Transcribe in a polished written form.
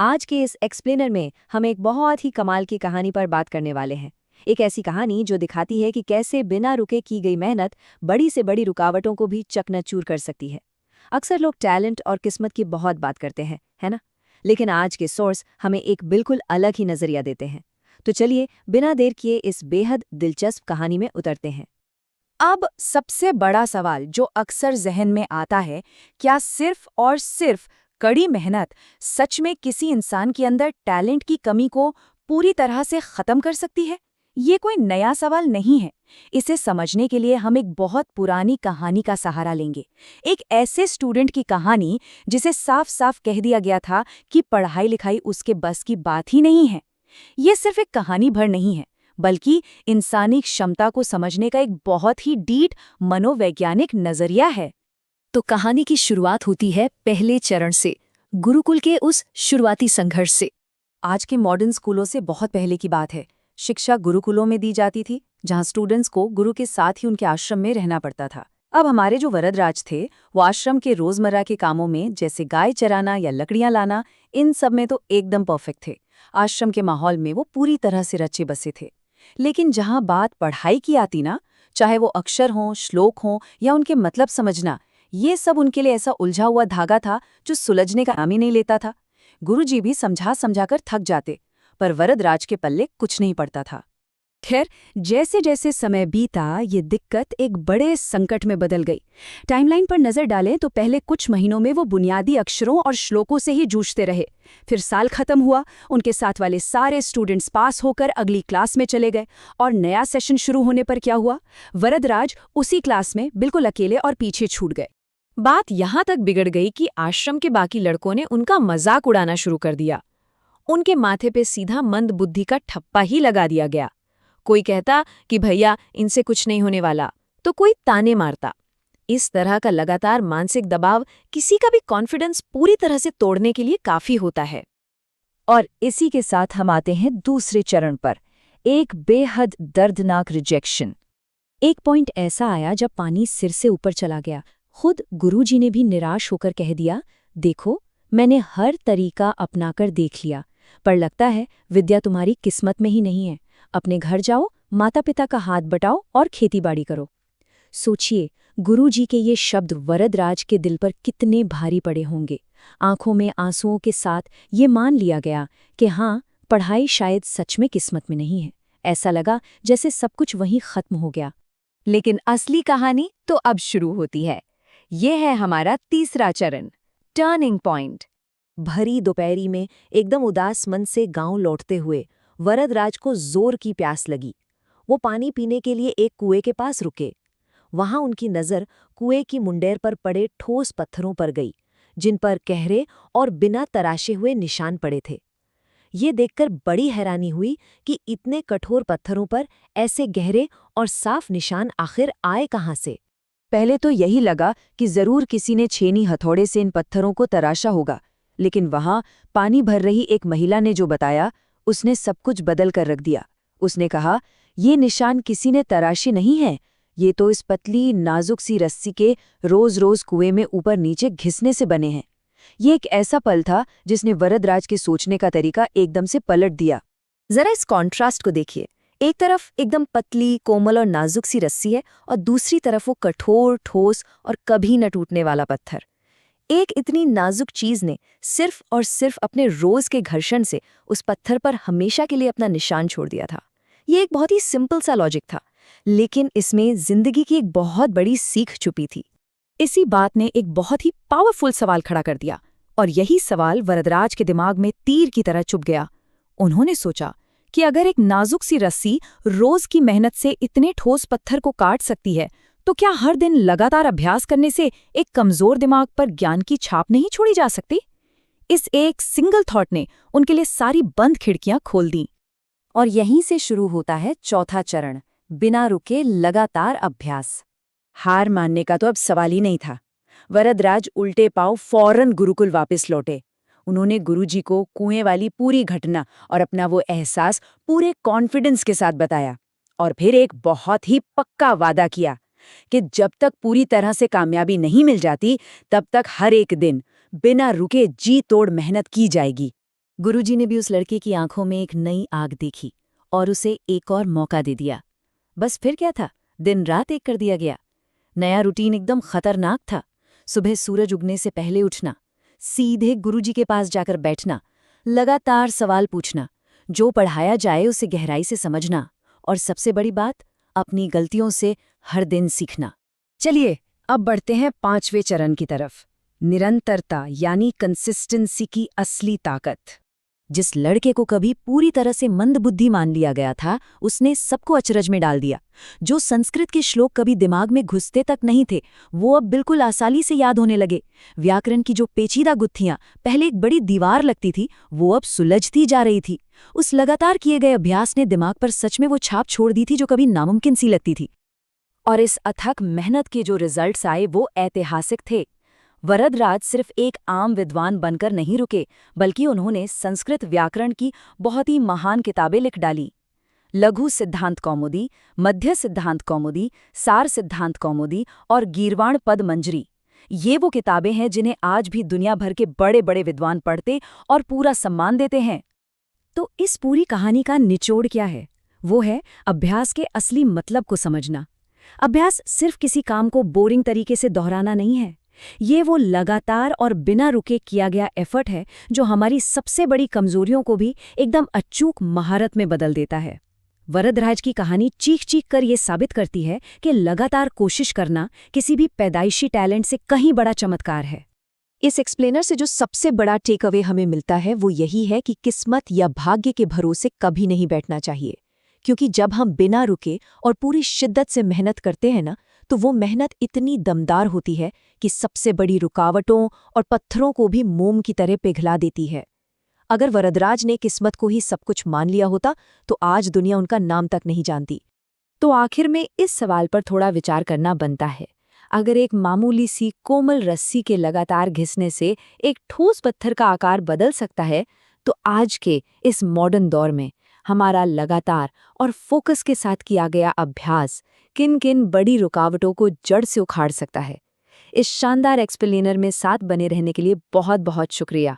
आज के इस एक्सप्लेनर में हम एक बहुत ही कमाल की कहानी पर बात करने वाले हैं। एक ऐसी कहानी जो दिखाती है कि कैसे बिना रुके की गई मेहनत बड़ी से बड़ी रुकावटों को भी चकनाचूर कर सकती है। अक्सर लोग टैलेंट और किस्मत की बहुत बात करते हैं, है ना? लेकिन आज के सोर्स हमें एक बिल्कुल अलग ही नजरिया देते हैं। तो चलिए बिना देर किए इस बेहद दिलचस्प कहानी में उतरते हैं। अब सबसे बड़ा सवाल जो अक्सर जहन में आता है, क्या सिर्फ और सिर्फ कड़ी मेहनत सच में किसी इंसान के अंदर टैलेंट की कमी को पूरी तरह से खत्म कर सकती है? ये कोई नया सवाल नहीं है। इसे समझने के लिए हम एक बहुत पुरानी कहानी का सहारा लेंगे। एक ऐसे स्टूडेंट की कहानी जिसे साफ साफ कह दिया गया था कि पढ़ाई लिखाई उसके बस की बात ही नहीं है। ये सिर्फ एक कहानी भर नहीं है, बल्कि इंसानी क्षमता को समझने का एक बहुत ही डीप मनोवैज्ञानिक नजरिया है। तो कहानी की शुरुआत होती है पहले चरण से, गुरुकुल के उस शुरुआती संघर्ष से। आज के मॉडर्न स्कूलों से बहुत पहले की बात है। शिक्षा गुरुकुलों में दी जाती थी, जहां स्टूडेंट्स को गुरु के साथ ही उनके आश्रम में रहना पड़ता था। अब हमारे जो वरदराज थे, वो आश्रम के रोजमर्रा के कामों में, जैसे गाय चराना या लकड़ियां लाना, इन सब में तो एकदम परफेक्ट थे। आश्रम के माहौल में वो पूरी तरह से रचे बसे थे। लेकिन जहां बात पढ़ाई की आती ना, चाहे वो अक्षर हों, श्लोक हों या उनके मतलब समझना, ये सब उनके लिए ऐसा उलझा हुआ धागा था जो सुलझने का नाम ही नहीं लेता था। गुरुजी भी समझा समझाकर थक जाते, पर वरदराज के पल्ले कुछ नहीं पड़ता था। खैर, जैसे जैसे समय बीता ये दिक्कत एक बड़े संकट में बदल गई। टाइमलाइन पर नजर डालें तो पहले कुछ महीनों में वो बुनियादी अक्षरों और श्लोकों से ही जूझते रहे। फिर साल खत्म हुआ, उनके साथ वाले सारे स्टूडेंट्स पास होकर अगली क्लास में चले गए और नया सेशन शुरू होने पर क्या हुआ? वरदराज उसी क्लास में बिल्कुल अकेले और पीछे छूट गए। बात यहाँ तक बिगड़ गई कि आश्रम के बाकी लड़कों ने उनका मजाक उड़ाना शुरू कर दिया। उनके माथे पे सीधा मंद बुद्धि का ठप्पा ही लगा दिया गया। कोई कहता कि भैया इनसे कुछ नहीं होने वाला, तो कोई ताने मारता। इस तरह का लगातार मानसिक दबाव किसी का भी कॉन्फिडेंस पूरी तरह से तोड़ने के लिए काफी होता है। और इसी के साथ हम आते हैं दूसरे चरण पर, एक बेहद दर्दनाक रिजेक्शन। एक पॉइंट ऐसा आया जब पानी सिर से ऊपर चला गया। खुद गुरुजी ने भी निराश होकर कह दिया, देखो मैंने हर तरीका अपनाकर देख लिया, पर लगता है विद्या तुम्हारी किस्मत में ही नहीं है। अपने घर जाओ, माता पिता का हाथ बटाओ और खेतीबाड़ी करो। सोचिए, गुरुजी के ये शब्द वरदराज के दिल पर कितने भारी पड़े होंगे। आंखों में आंसुओं के साथ ये मान लिया गया कि हाँ, पढ़ाई शायद सच में किस्मत में नहीं है। ऐसा लगा जैसे सब कुछ वहीं खत्म हो गया। लेकिन असली कहानी तो अब शुरू होती है। ये है हमारा तीसरा चरण, टर्निंग पॉइंट। भरी दोपहरी में एकदम उदास मन से गांव लौटते हुए वरदराज को जोर की प्यास लगी। वो पानी पीने के लिए एक कुएं के पास रुके। वहां उनकी नज़र कुएं की मुंडेर पर पड़े ठोस पत्थरों पर गई, जिन पर गहरे और बिना तराशे हुए निशान पड़े थे। ये देखकर बड़ी हैरानी हुई कि इतने कठोर पत्थरों पर ऐसे गहरे और साफ निशान आखिर आए कहाँ से। पहले तो यही लगा कि जरूर किसी ने छेनी हथौड़े से इन पत्थरों को तराशा होगा, लेकिन वहां पानी भर रही एक महिला ने जो बताया, उसने सब कुछ बदल कर रख दिया। उसने कहा, ये निशान किसी ने तराशे नहीं है, ये तो इस पतली नाजुक सी रस्सी के रोज रोज कुएं में ऊपर नीचे घिसने से बने हैं। ये एक ऐसा पल था जिसने वरदराज के सोचने का तरीका एकदम से पलट दिया। जरा इस कॉन्ट्रास्ट को देखिए। एक तरफ एकदम पतली, कोमल और नाजुक सी रस्सी है, और दूसरी तरफ वो कठोर, ठोस और कभी न टूटने वाला पत्थर। एक इतनी नाजुक चीज ने सिर्फ और सिर्फ अपने रोज के घर्षण से उस पत्थर पर हमेशा के लिए अपना निशान छोड़ दिया था। ये एक बहुत ही सिंपल सा लॉजिक था, लेकिन इसमें जिंदगी की एक बहुत बड़ी सीख छुपी थी। इसी बात ने एक बहुत ही पावरफुल सवाल खड़ा कर दिया, और यही सवाल वरदराज के दिमाग में तीर की तरह चुभ गया। उन्होंने सोचा कि अगर एक नाजुक सी रस्सी रोज की मेहनत से इतने ठोस पत्थर को काट सकती है, तो क्या हर दिन लगातार अभ्यास करने से एक कमजोर दिमाग पर ज्ञान की छाप नहीं छोड़ी जा सकती? इस एक सिंगल थॉट ने उनके लिए सारी बंद खिड़कियां खोल दी। और यहीं से शुरू होता है चौथा चरण, बिना रुके लगातार अभ्यास। हार मानने का तो अब सवाल ही नहीं था। वरदराज उल्टे पांव फौरन गुरुकुल वापस लौटे। उन्होंने गुरुजी को कुएं वाली पूरी घटना और अपना वो एहसास पूरे कॉन्फिडेंस के साथ बताया, और फिर एक बहुत ही पक्का वादा किया कि जब तक पूरी तरह से कामयाबी नहीं मिल जाती, तब तक हर एक दिन बिना रुके जी तोड़ मेहनत की जाएगी। गुरुजी ने भी उस लड़के की आंखों में एक नई आग देखी और उसे एक और मौका दे दिया। बस फिर क्या था, दिन रात एक कर दिया गया। नया रूटीन एकदम खतरनाक था। सुबह सूरज उगने से पहले उठना, सीधे गुरुजी के पास जाकर बैठना, लगातार सवाल पूछना, जो पढ़ाया जाए उसे गहराई से समझना, और सबसे बड़ी बात, अपनी गलतियों से हर दिन सीखना। चलिए अब बढ़ते हैं 5वें चरण की तरफ, निरंतरता यानी कंसिस्टेंसी की असली ताकत। जिस लड़के को कभी पूरी तरह से मंदबुद्धि मान लिया गया था, उसने सबको अचरज में डाल दिया। जो संस्कृत के श्लोक कभी दिमाग में घुसते तक नहीं थे, वो अब बिल्कुल आसानी से याद होने लगे। व्याकरण की जो पेचीदा गुत्थियां पहले एक बड़ी दीवार लगती थी, वो अब सुलझती जा रही थी। उस लगातार किए गए अभ्यास ने दिमाग पर सच में वो छाप छोड़ दी थी जो कभी नामुमकिन सी लगती थी। और इस अथक मेहनत के जो रिजल्ट्स आए वो ऐतिहासिक थे। वरदराज सिर्फ एक आम विद्वान बनकर नहीं रुके, बल्कि उन्होंने संस्कृत व्याकरण की बहुत ही महान किताबें लिख डाली। लघु सिद्धांत कौमुदी, मध्य सिद्धांत कौमुदी, सार सिद्धांत कौमुदी और गीर्वाण पद मंजरी, ये वो किताबें हैं जिन्हें आज भी दुनिया भर के बड़े बड़े विद्वान पढ़ते और पूरा सम्मान देते हैं। तो इस पूरी कहानी का निचोड़ क्या है? वो है अभ्यास के असली मतलब को समझना। अभ्यास सिर्फ किसी काम को बोरिंग तरीके से दोहराना नहीं है। ये वो लगातार और बिना रुके किया गया एफर्ट है जो हमारी सबसे बड़ी कमजोरियों को भी एकदम अचूक महारत में बदल देता है। वरदराज की कहानी चीख चीख कर ये साबित करती है कि लगातार कोशिश करना किसी भी पैदाइशी टैलेंट से कहीं बड़ा चमत्कार है। इस एक्सप्लेनर से जो सबसे बड़ा टेक अवे हमें मिलता है वो यही है कि किस्मत या भाग्य के भरोसे कभी नहीं बैठना चाहिए, क्योंकि जब हम बिना रुके और पूरी शिद्दत से मेहनत करते हैं ना, तो वो मेहनत इतनी दमदार होती है कि सबसे बड़ी रुकावटों और पत्थरों को भी मोम की तरह पिघला देती है। अगर वरदराज ने किस्मत को ही सब कुछ मान लिया होता तो आज दुनिया उनका नाम तक नहीं जानती। तो आखिर में इस सवाल पर थोड़ा विचार करना बनता है। अगर एक मामूली सी कोमल रस्सी के लगातार घिसने से एक ठोस पत्थर का आकार बदल सकता है, तो आज के इस मॉडर्न दौर में हमारा लगातार और फोकस के साथ किया गया अभ्यास किन किन बड़ी रुकावटों को जड़ से उखाड़ सकता है। इस शानदार एक्सप्लेनर में साथ बने रहने के लिए बहुत बहुत शुक्रिया।